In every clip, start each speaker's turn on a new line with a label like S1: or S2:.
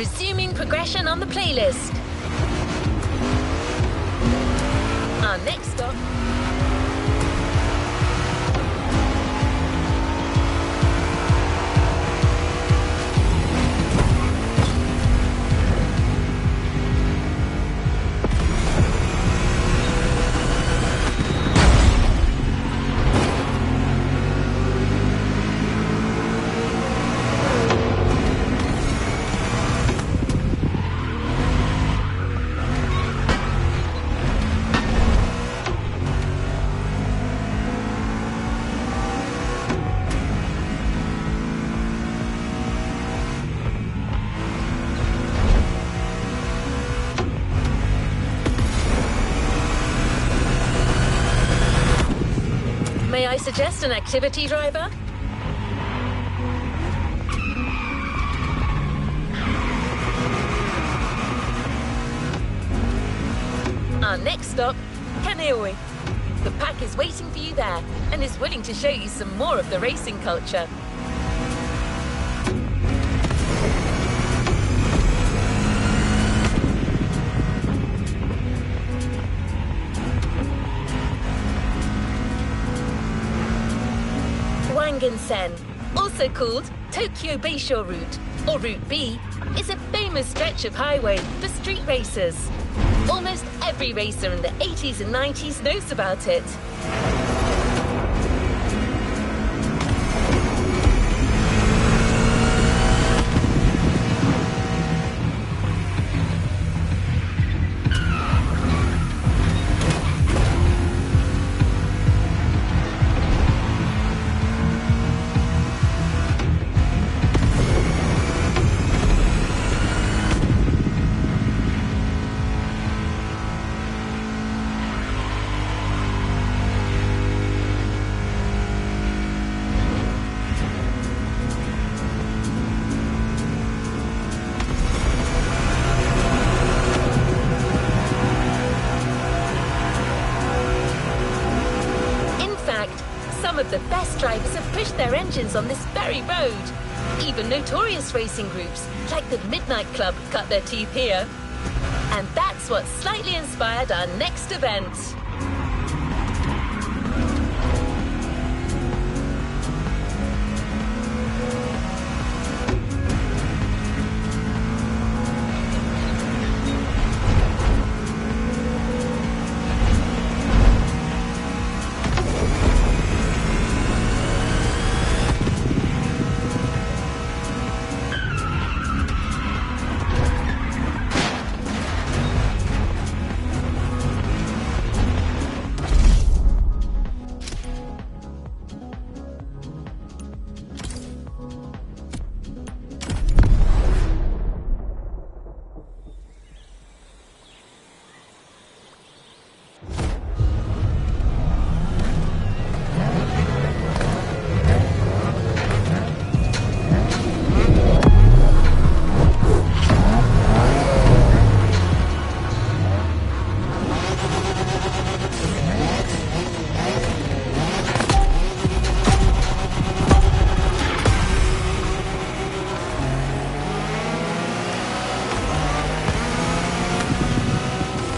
S1: Resuming progression on the playlist. Our next stop... May I suggest an activity driver? Our next stop, Kaneohe. The pack is waiting for you there and is willing to show you some more of the racing culture. Wangen-sen, also called Tokyo Bayshore Route, or Route B, is a famous stretch of highway for street racers. Almost every racer in the 80s and 90s knows about it. The best drivers have pushed their engines on this very road. Even notorious racing groups, like the Midnight Club, cut their teeth here. And that's what slightly inspired our next event.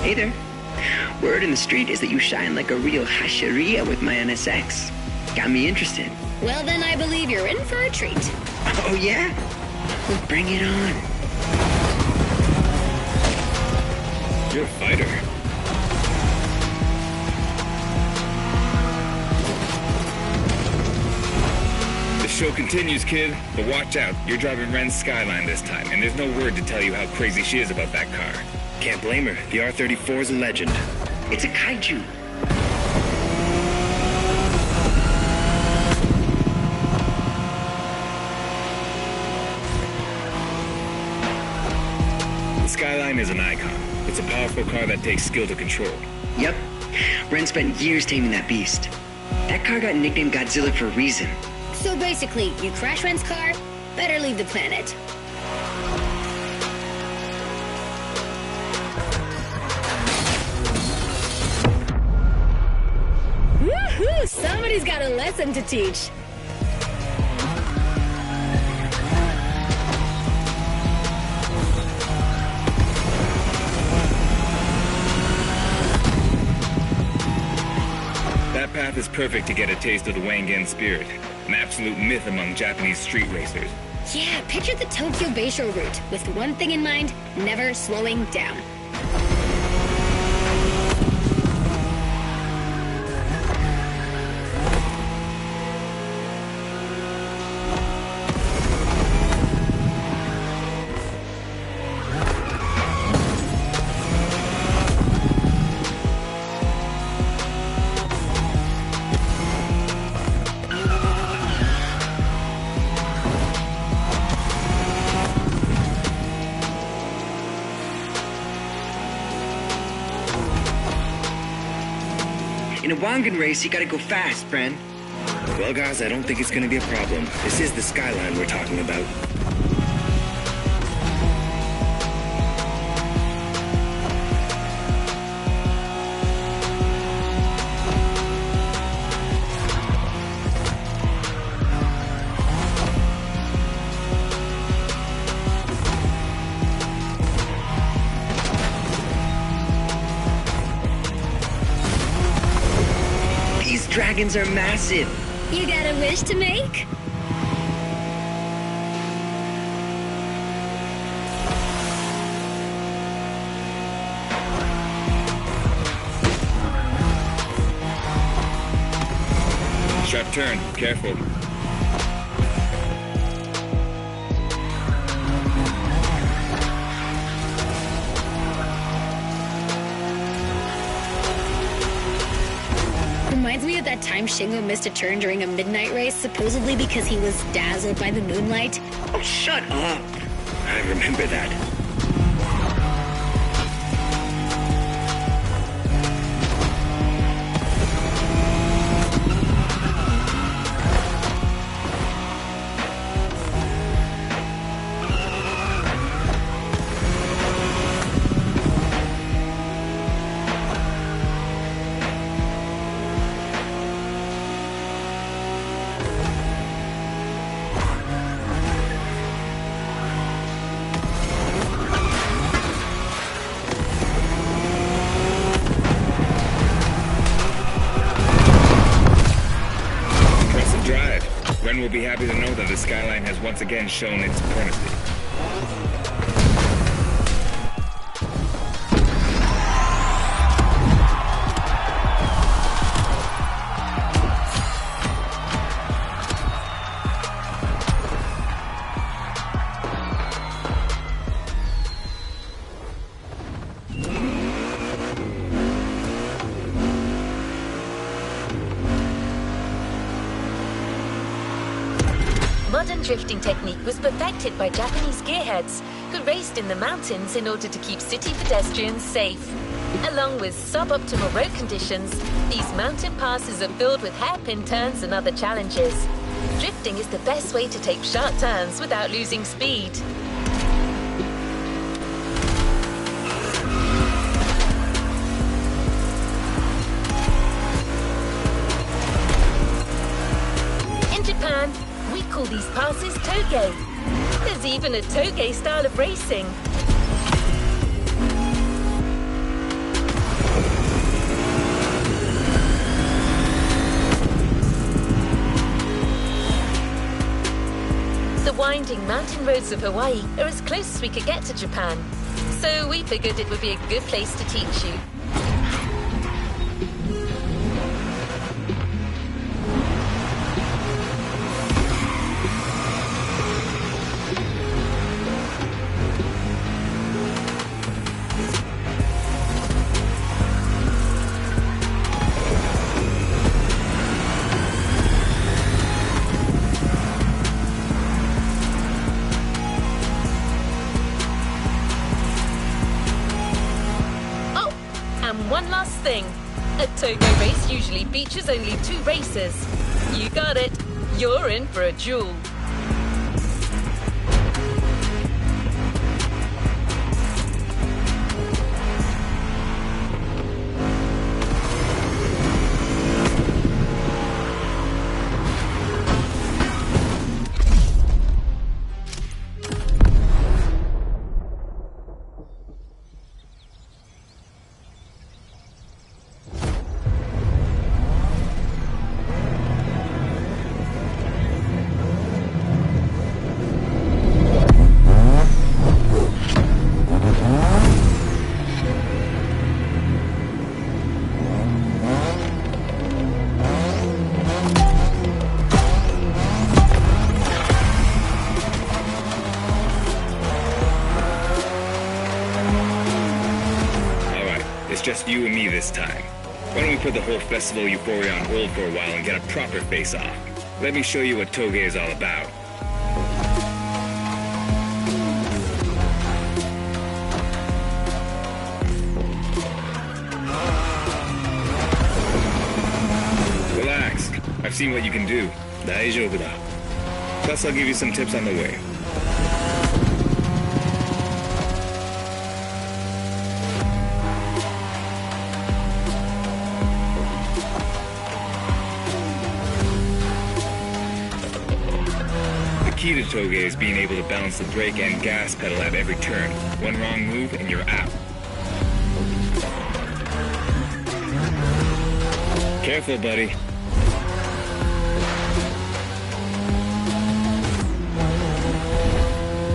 S2: Hey there. Word in the street is that you shine like a real hasheria with my NSX. Got me interested.
S3: Well, then I believe you're in for a treat.
S2: Oh, yeah? Well, bring it on.
S4: You're a fighter. The show continues, kid. But watch out. You're driving Ren's Skyline this time, and there's no word to tell you how crazy she is about that car. Can't blame her. The R34 is a legend.
S2: It's a kaiju.
S4: The Skyline is an icon. It's a powerful car that takes skill to control.
S2: Yep. Ren spent years taming that beast. That car got nicknamed Godzilla for a reason.
S3: So basically, you crash Ren's car, better leave the planet. Woohoo! Somebody's got a lesson to teach.
S4: That path is perfect to get a taste of the Wangan spirit, an absolute myth among Japanese street racers.
S3: Yeah, picture the Tokyo Bayshore route, with one thing in mind, never slowing down.
S2: In a Wangan race, you gotta go fast, friend.
S4: Well, guys, I don't think it's gonna be a problem. This is the skyline we're talking about.
S2: These dragons are massive.
S3: You got a wish to make?
S4: Sharp turn. Careful.
S3: Reminds me of that time Shingo missed a turn during a midnight race, supposedly because he was dazzled by the moonlight.
S2: Oh, shut up. I remember that.
S4: Ren will be happy to know that the skyline has once again shown its supremacy.
S1: Modern drifting technique was perfected by Japanese gearheads who raced in the mountains in order to keep city pedestrians safe. Along with suboptimal road conditions, these mountain passes are filled with hairpin turns and other challenges. Drifting is the best way to take sharp turns without losing speed. In Japan, we call these passes toge. There's even a toge style of racing. The winding mountain roads of Hawaii are as close as we could get to Japan. So we figured it would be a good place to teach you. And one last thing. A togo race usually features only 2 racers. You got it. You're in for a duel.
S4: this time. Why don't we put the whole festival euphoria on hold for a while and get a proper face-off? Let me show you what Toge is all about. Relax. I've seen what you can do. Daijoubu da. Plus, I'll give you some tips on the way. The key to Toge is being able to balance the brake and gas pedal at every turn. One wrong move and you're out. Careful, buddy.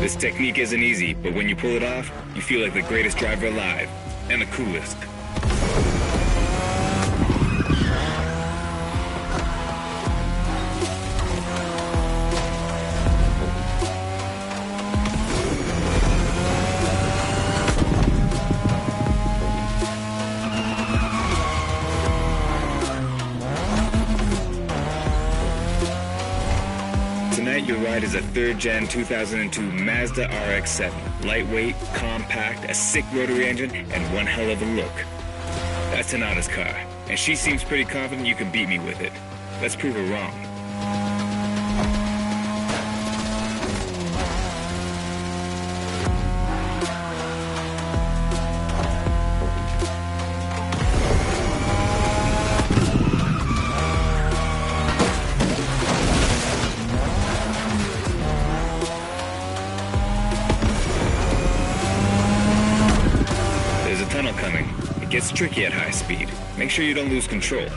S4: This technique isn't easy, but when you pull it off, you feel like the greatest driver alive. And the coolest. Tonight, your ride is a 3rd Gen 2002 Mazda RX-7. Lightweight, compact, a sick rotary engine, and one hell of a look. That's Tanada's car, and she seems pretty confident you can beat me with it. Let's prove her wrong. Tunnel coming. It gets tricky at high speed. Make sure you don't lose control.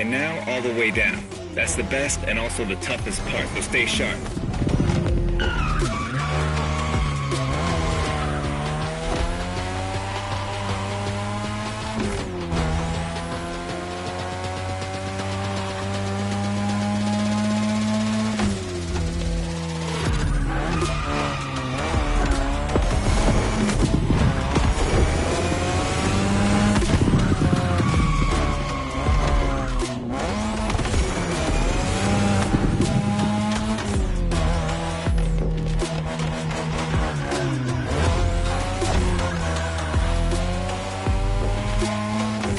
S4: And now, all the way down. That's the best and also the toughest part, so stay sharp.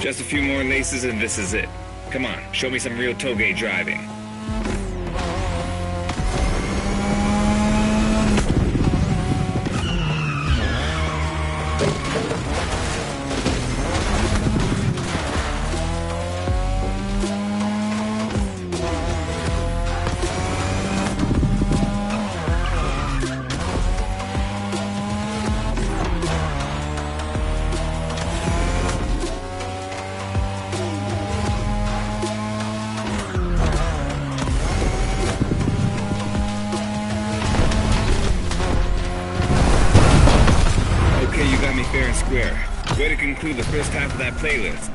S4: Just a few more laces and this is it. Come on, show me some real Toge driving. Fair and square. Way to conclude the first half of that playlist.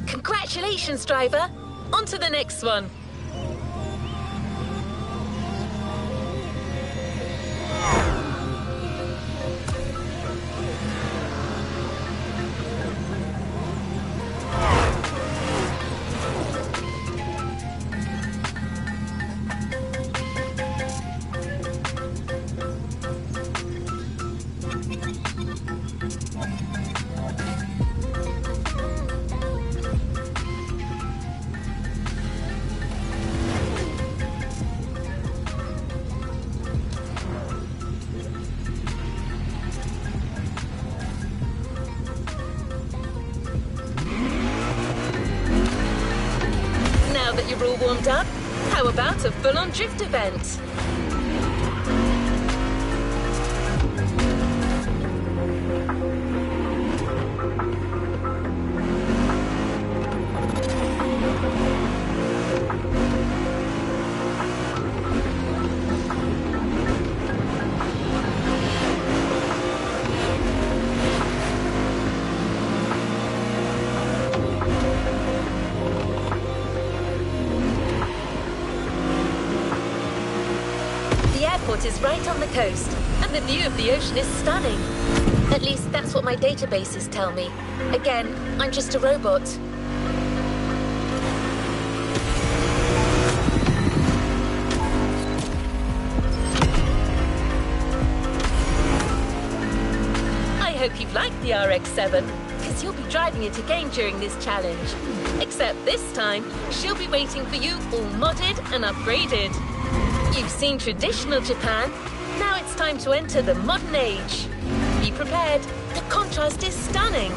S1: Congratulations, driver. On to the next one. Now that you're all warmed up, how about a full-on drift event? The airport is right on the coast, and the view of the ocean is stunning. At least that's what my databases tell me. Again, I'm just a robot. I hope you've liked the RX-7, because you'll be driving it again during this challenge. Except this time, she'll be waiting for you all modded and upgraded. You've seen traditional Japan, now it's time to enter the modern age. Be prepared, the contrast is stunning.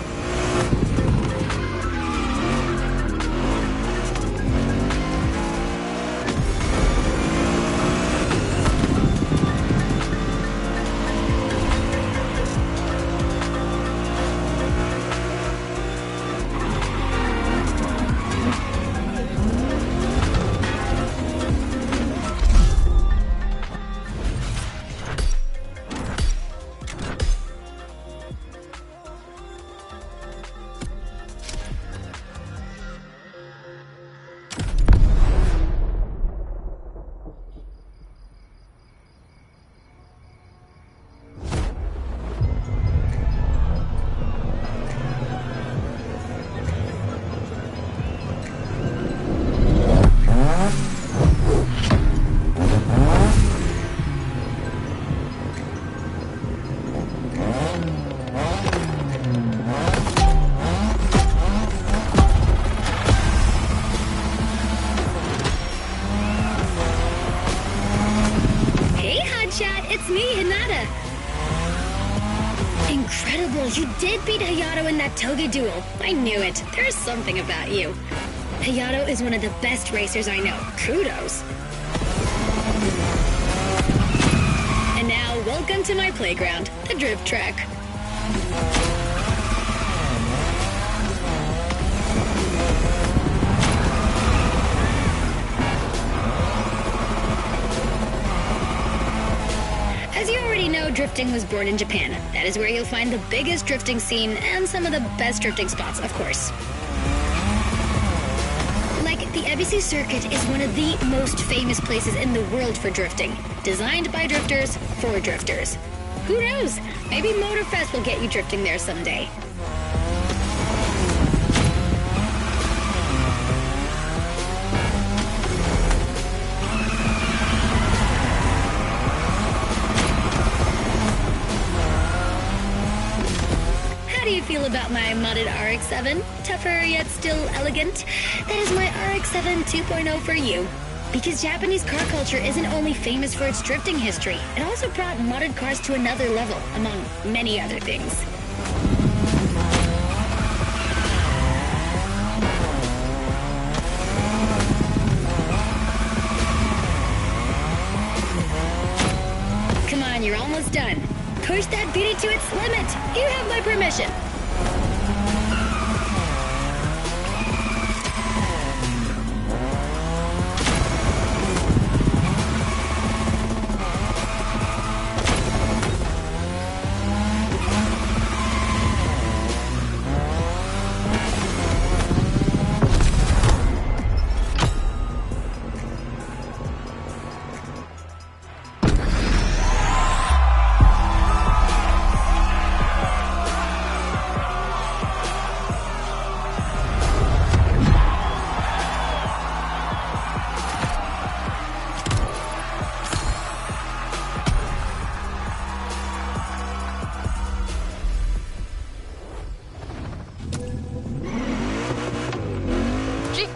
S3: It's me, Hinata. Incredible, you did beat Hayato in that Toge duel. I knew it. There's something about you. Hayato is one of the best racers I know. Kudos. And now, welcome to my playground, the drift track. As you already know, drifting was born in Japan. That is where you'll find the biggest drifting scene and some of the best drifting spots, of course. Like, the Ebisi Circuit is one of the most famous places in the world for drifting. Designed by drifters, for drifters. Who knows? Maybe Motorfest will get you drifting there someday. How do you feel about my modded RX-7? Tougher yet still elegant? That is my RX-7 2.0 for you. Because Japanese car culture isn't only famous for its drifting history, it also brought modded cars to another level, among many other things. Come on, you're almost done. Push that beauty to its limit. You have my permission.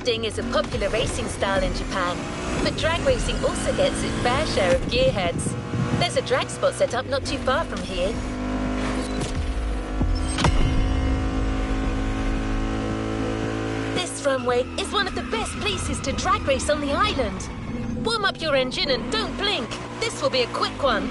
S1: Drifting is a popular racing style in Japan, but drag racing also gets its fair share of gearheads. There's a drag spot set up not too far from here. This runway is one of the best places to drag race on the island. Warm up your engine and don't blink. This will be a quick one.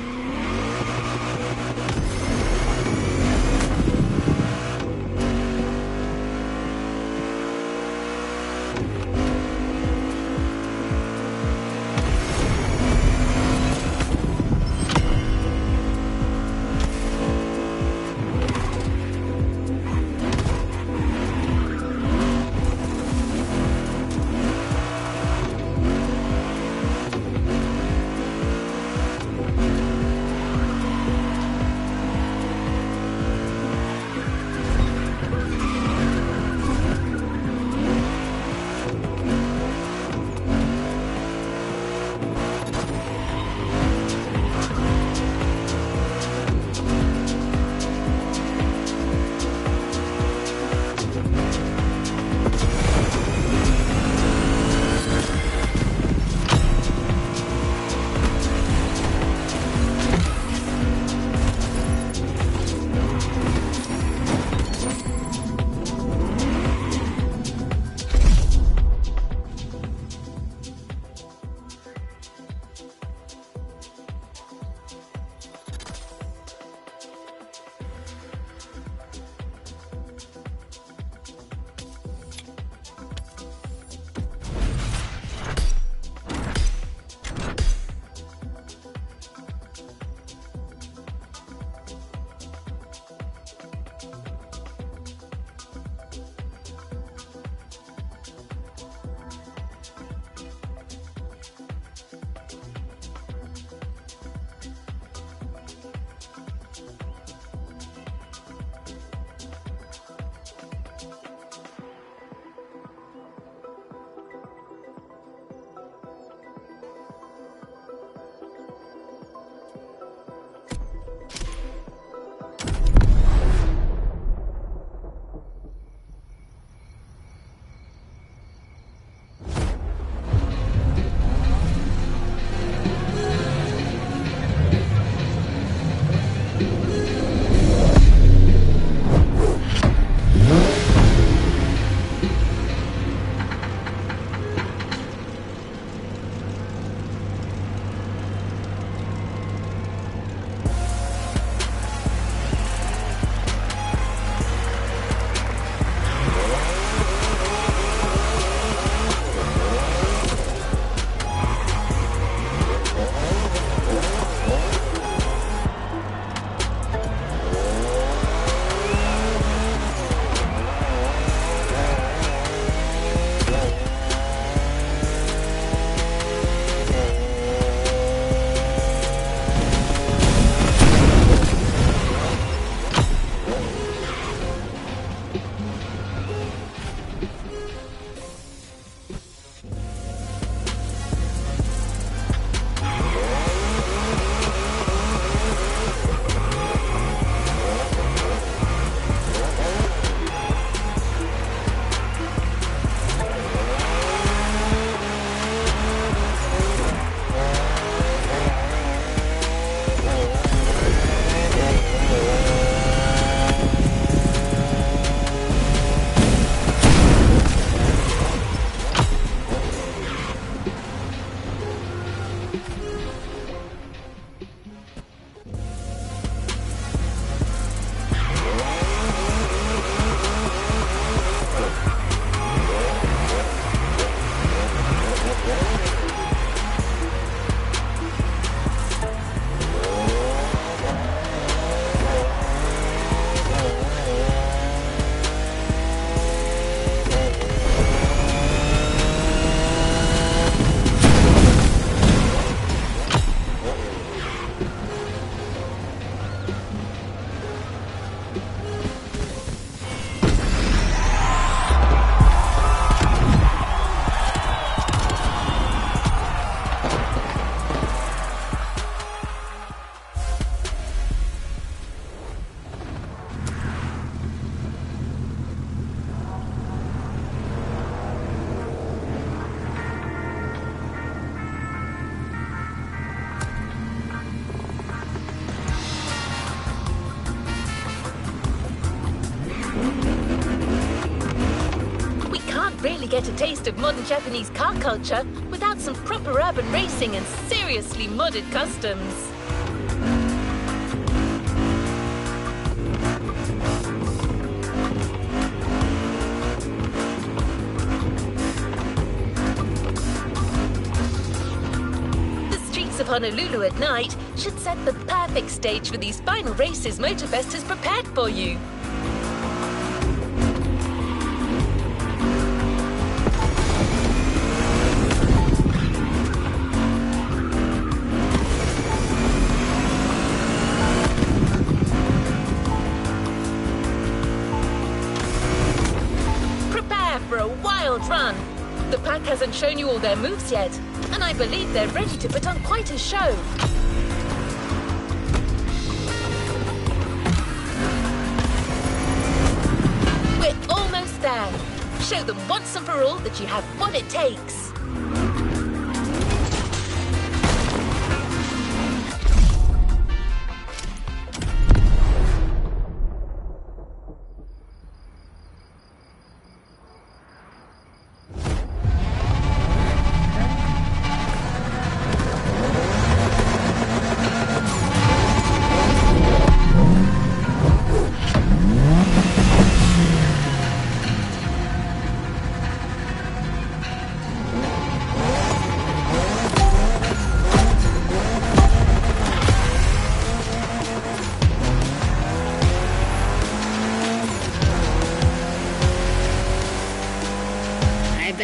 S1: really get a taste of modern Japanese car culture without some proper urban racing and seriously modded customs. Of Honolulu at night should set the perfect stage for these final races Motorfest has prepared for you. Prepare for a wild run. The pack hasn't shown you all their moves yet, and I believe they're ready to put on quite a show. We're almost there. Show them once and for all that you have what it takes.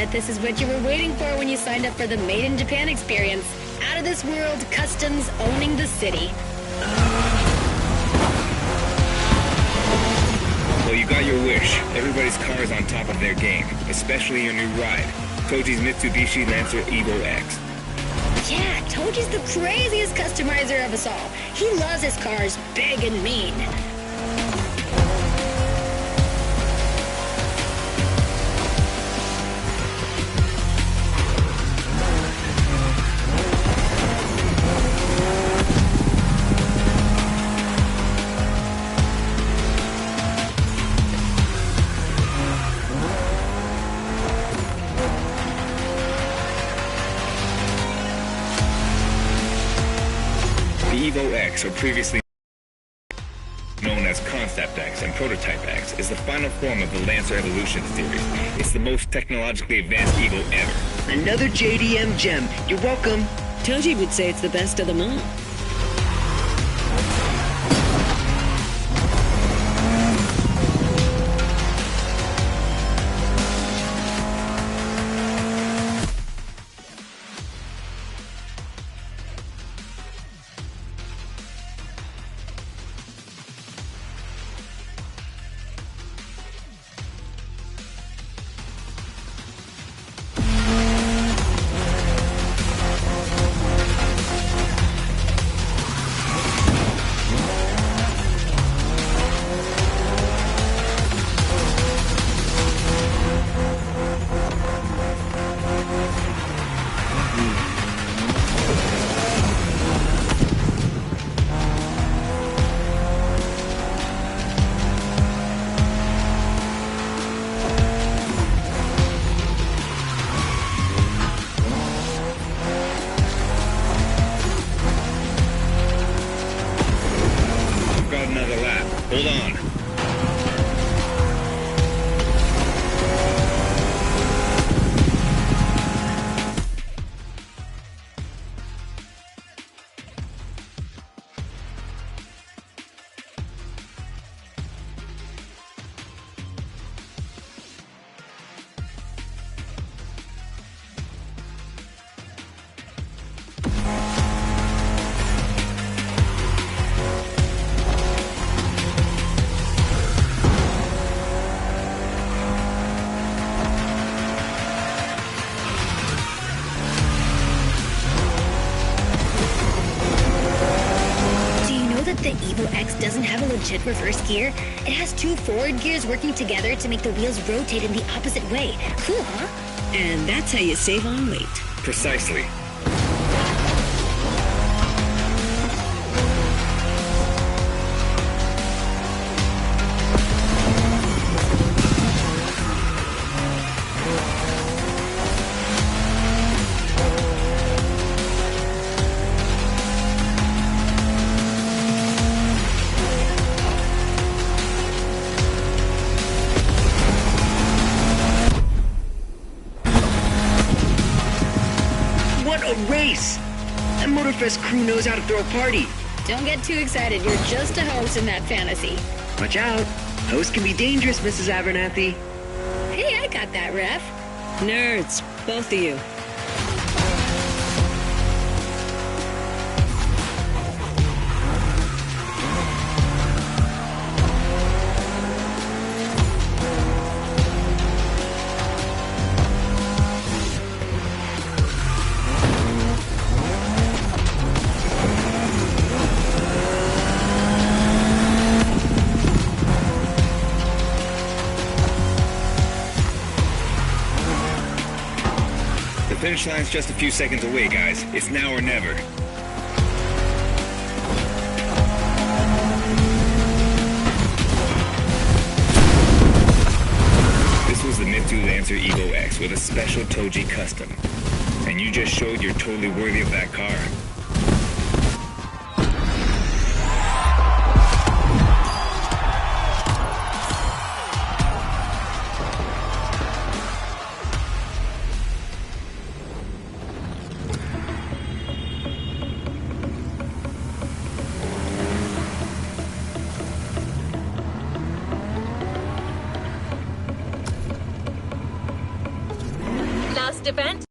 S3: This is what you were waiting for when you signed up for the Made in Japan experience. Out of this world, customs owning the city.
S4: Well, you got your wish. Everybody's car is on top of their game, especially your new ride, Toji's Mitsubishi Lancer Evo X.
S3: Yeah, Toji's the craziest customizer of us all. He loves his cars big and mean.
S4: The Evo X, or previously known as Concept X and Prototype X, is the final form of the Lancer Evolution series. It's the most technologically advanced Evo ever.
S2: Another JDM gem. You're welcome.
S5: Toji would say it's the best of them all.
S4: Hold on.
S3: The Evo X doesn't have a legit reverse gear. It has two forward gears working together to make the wheels rotate in the opposite way. Cool, huh?
S5: And that's how you save on weight.
S4: Precisely.
S2: TheCrewMoterfest crew knows how to throw a party.
S3: Don't get too excited. You're just a host in that fantasy.
S2: Watch out. Hosts can be dangerous, Mrs. Abernathy.
S3: Hey, I got that, Ref.
S5: Nerds, both of you.
S4: The finish line's just a few seconds away, guys. It's now or never. This was the Mitsu Lancer Evo X with a special Toji custom. And you just showed you're totally worthy of that car.
S1: Last event,